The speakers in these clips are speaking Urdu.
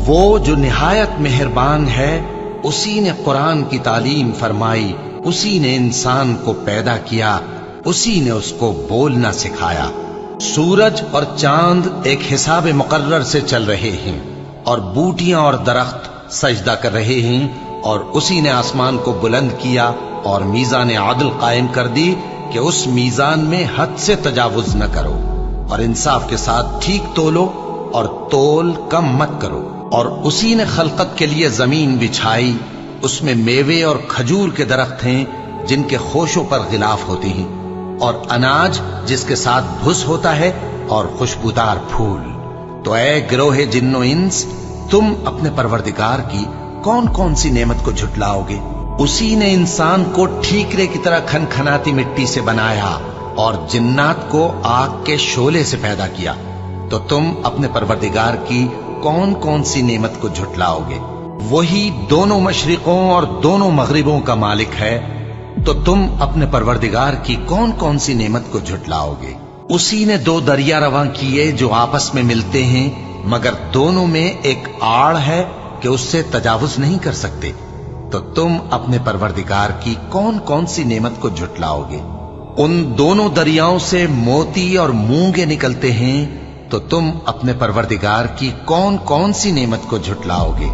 وہ جو نہایت مہربان ہے، اسی نے قرآن کی تعلیم فرمائی، اسی نے انسان کو پیدا کیا، اسی نے اس کو بولنا سکھایا۔ سورج اور چاند ایک حساب مقرر سے چل رہے ہیں، اور بوٹیاں اور درخت سجدہ کر رہے ہیں، اور اسی نے آسمان کو بلند کیا اور میزان عدل قائم کر دی کہ اس میزان میں حد سے تجاوز نہ کرو، اور انصاف کے ساتھ ٹھیک تولو اور تول کم مت کرو۔ اور اسی نے خلقت کے لیے زمین بچھائی، اس میں میوے اور کھجور کے درخت ہیں جن کے خوشوں پر غلاف ہوتے ہیں، اور اناج جس کے ساتھ بھس ہوتا ہے، اور خوشبودار پھول۔ تو اے گروہ جن و انس، تم اپنے پروردگار کی کون کون سی نعمت کو جھٹلاؤ گے؟ اسی نے انسان کو ٹھیکرے کی طرح کھنکھناتی مٹی سے بنایا اور جنات کو آگ کے شعلے سے پیدا کیا۔ تو تم اپنے پروردگار کی کون کون سی نعمت کو جھٹلاؤ گے؟ وہی دونوں مشرقوں اور دونوں مغربوں کا مالک ہے، تو تم اپنے پروردگار کی کون کون سی نعمت کو جھٹلاؤ گے؟ اسی نے دو دریا رواں کیے جو آپس میں ملتے ہیں، مگر دونوں میں ایک آڑ ہے کہ اس سے تجاوز نہیں کر سکتے، تو تم اپنے پروردگار کی کون کون سی نعمت کو جھٹلاؤ گے؟ ان دونوں دریاؤں سے موتی اور مونگے نکلتے ہیں، تو تم اپنے پروردگار کی کون کون سی نعمت کو جھٹلاؤ گے؟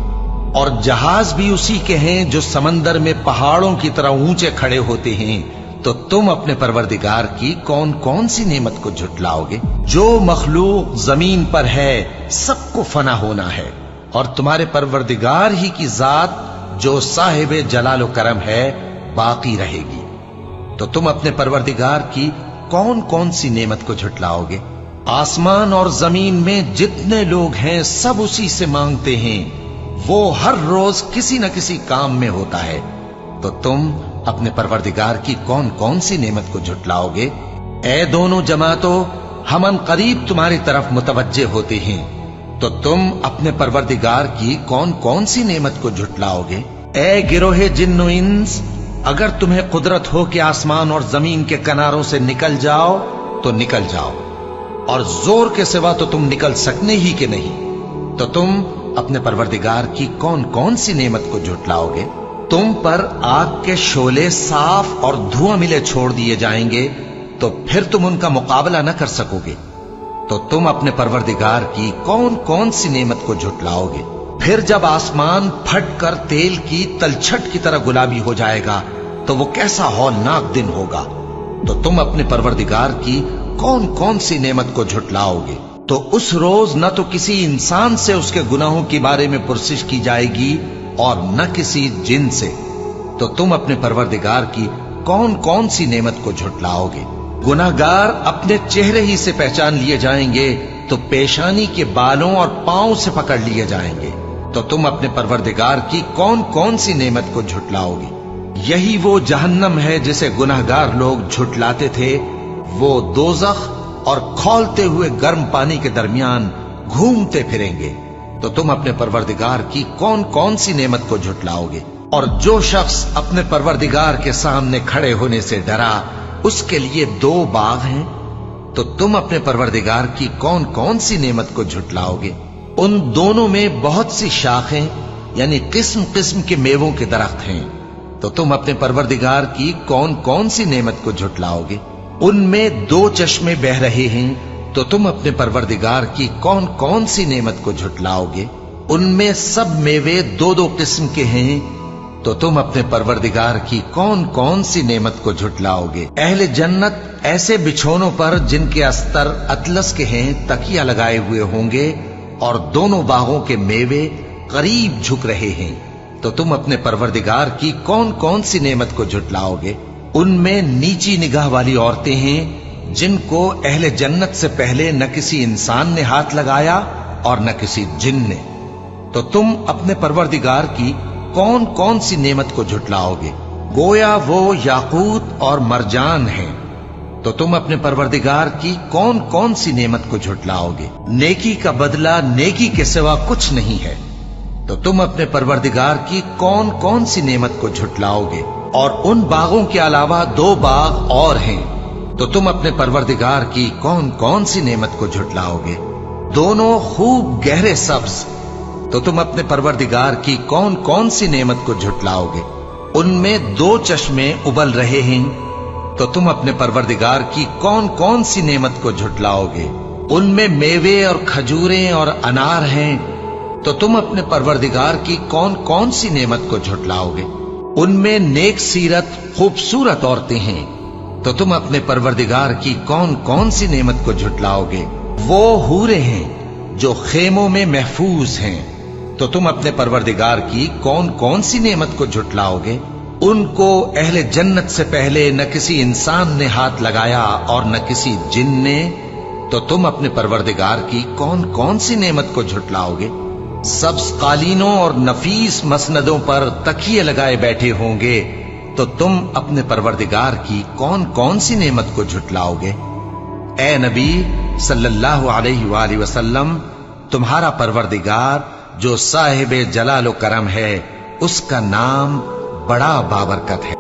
اور جہاز بھی اسی کے ہیں جو سمندر میں پہاڑوں کی طرح اونچے کھڑے ہوتے ہیں، تو تم اپنے پروردگار کی کون کون سی نعمت کو جھٹلاؤ گے؟ جو مخلوق زمین پر ہے سب کو فنا ہونا ہے، اور تمہارے پروردگار ہی کی ذات جو صاحب جلال و کرم ہے باقی رہے گی۔ تو تم اپنے پروردگار کی کون کون سی نعمت کو جھٹلاؤ گے؟ آسمان اور زمین میں جتنے لوگ ہیں سب اسی سے مانگتے ہیں، وہ ہر روز کسی نہ کسی کام میں ہوتا ہے، تو تم اپنے پروردگار کی کون کون سی نعمت کو جھٹلاؤ گے؟ اے دونوں جماعتوں، ہم ان قریب تمہاری طرف متوجہ ہوتے ہیں، تو تم اپنے پروردگار کی کون کون سی نعمت کو جھٹلاؤ گے؟ اے گروہ جن و انس، اگر تمہیں قدرت ہو کہ آسمان اور زمین کے کناروں سے نکل جاؤ تو نکل جاؤ، اور زور کے سوا تو تم نکل سکنے ہی کہ نہیں، تو تم اپنے پروردگار کی کون کون سی نعمت کو جھٹلاؤ گے؟ تم پر آگ کے شعلے صاف اور دھواں ملے چھوڑ دیے جائیں گے، تو پھر تم ان کا مقابلہ نہ کر سکو گے، تو تم اپنے پروردگار کی کون کون سی نعمت کو جھٹلاؤ گے؟ پھر جب آسمان پھٹ کر تیل کی تلچھٹ کی طرح گلابی ہو جائے گا تو وہ کیسا ہولناک دن ہوگا، تو تم اپنے پروردگار کی کون کون سی نعمت کو جھٹلاؤ گے؟ تو اس روز نہ تو کسی انسان سے اس کے گناہوں کے بارے میں پرسش کی جائے گی اور نہ کسی جن سے، تو تم اپنے پروردگار کی کون کون سی نعمت کو جھٹلاؤ گے؟ گناہگار اپنے چہرے ہی سے پہچان لیے جائیں گے، تو پیشانی کے بالوں اور پاؤں سے پکڑ لیے جائیں گے، تو تم اپنے پروردگار کی کون کون سی نعمت کو جھٹلاؤ گے؟ یہی وہ جہنم ہے جسے گناہگار لوگ جھٹلاتے تھے، وہ دوزخ اور کھولتے ہوئے گرم پانی کے درمیان گھومتے پھریں گے، تو تم اپنے پروردگار کی کون کون سی نعمت کو جھٹلاؤ گے؟ اور جو شخص اپنے پروردگار کے سامنے کھڑے ہونے سے ڈرا، اس کے لیے دو باغ ہیں، تو تم اپنے پروردگار کی کون کون سی نعمت کو جھٹلاؤ گے؟ ان دونوں میں بہت سی شاخیں یعنی قسم قسم کے میووں کے درخت ہیں، تو تم اپنے پروردگار کی کون کون سی نعمت کو جھٹلاؤ گے؟ ان میں دو چشمے بہ رہے ہیں، تو تم اپنے پروردگار کی کون کون سی نعمت کو جھٹلاؤ گے؟ ان میں سب میوے دو دو قسم کے ہیں، تو تم اپنے پروردگار کی کون کون سی نعمت کو جھٹلاؤ گے؟ اہل جنت ایسے بچھونوں پر جن کے استر اطلس کے ہیں تکیہ لگائے ہوئے ہوں گے، اور دونوں باغوں کے میوے قریب جھک رہے ہیں، تو تم اپنے پروردگار کی کون کون سی نعمت کو جھٹلاؤ گے؟ ان میں نیچی نگاہ والی عورتیں ہیں جن کو اہل جنت سے پہلے نہ کسی انسان نے ہاتھ لگایا اور نہ کسی جن نے، تو تم اپنے پروردگار کی کون کون سی نعمت کو جھٹلاؤ گے؟ گویا وہ یاقوت اور مرجان ہیں، تو تم اپنے پروردگار کی کون کون سی نعمت کو جھٹلاؤ گے؟ نیکی کا بدلہ نیکی کے سوا کچھ نہیں ہے، تو تم اپنے پروردگار کی کون کون سی نعمت کو جھٹلاؤ گے؟ اور ان باغوں کے علاوہ دو باغ اور ہیں، تو تم اپنے پروردگار کی کون کون سی نعمت کو جھٹلاؤ گے؟ دونوں خوب گہرے سبز تو تم اپنے پروردگار کی کون کون سی نعمت کو جھٹلاؤگے؟ ان میں 2 چشمے ابل رہے ہیں، تو تم اپنے پروردگار کی کون کون سی نعمت کو جھٹلاؤگے؟ ان میں میوے اور کھجوریں اور انار ہیں، تو تم اپنے پروردگار کی کون کون سی نعمت کو جھٹلاؤگے؟ ان میں نیک سیرت خوبصورت عورتیں ہیں، تو تم اپنے پروردگار کی کون کون سی نعمت کو جھٹلاؤگے؟ وہ حوریں ہیں جو خیموں میں محفوظ ہیں، تو تم اپنے پروردگار کی کون کون سی نعمت کو جھٹلاؤگے؟ ان کو اہل جنت سے پہلے نہ کسی انسان نے ہاتھ لگایا اور نہ کسی جن نے، تو تم اپنے پروردگار کی کون کون سی نعمت کو جھٹلاؤگے؟ سبز قالینوں اور نفیس مسندوں پر تکیے لگائے بیٹھے ہوں گے، تو تم اپنے پروردگار کی کون کون سی نعمت کو جھٹلاؤگے؟ اے نبی صلی اللہ علیہ وآلہ وسلم، تمہارا پروردگار جو صاحب جلال و کرم ہے، اس کا نام بڑا بابرکت ہے۔